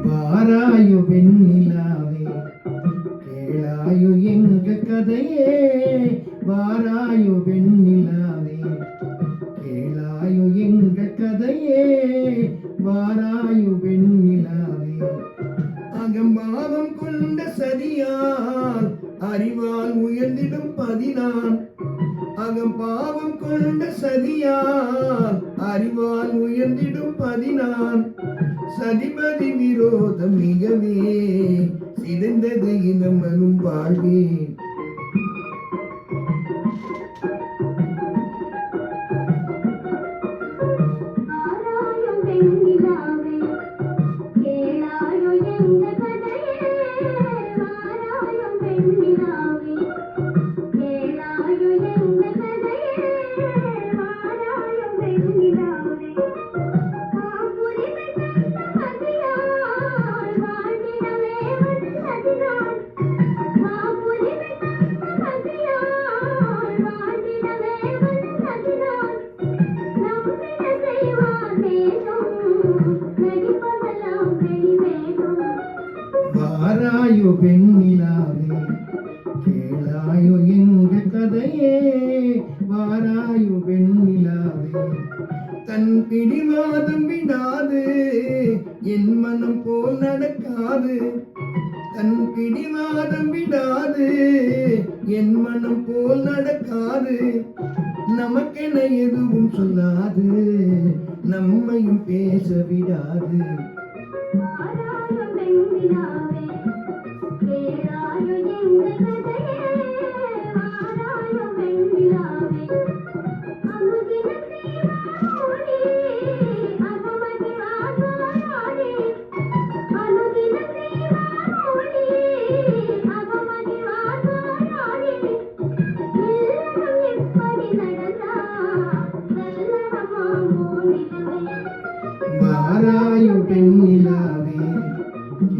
வாராயு வெண்ணிலாவே கேளாயு எங்க கதையே, வாராயு வெண்ணிலாவே கேளாயு எங்க கதையே, வாராயு வெண்ணிலாவே. அகம்பாவம் கொண்ட சதியால் அறிவால் உயர்ந்திடும் பதினான், அகம்பாவம் கொண்ட சதியால் அறிவால் உயர்ந்திடும் பதினான். சதிபதி விரோதம் மிகவே சிதைந்தது இனமனும் வாழ்வே. வாராயு வெண்ணிலாவே கேளாயு எங்க கதையே, வாராயு வெண்ணிலாவே. தன் பிடிவாதம் விடாது என் மனம் போல் நடக்காது, தன் பிடிவாதம் விடாது என் மனம் போல் நடக்காது. நமக்கென எதுவும் சொல்லாது நம்மையும் பேச விடாது. வாராயு வெண்ணிலாவே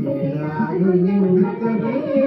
கேளாயு எங்க கதையே.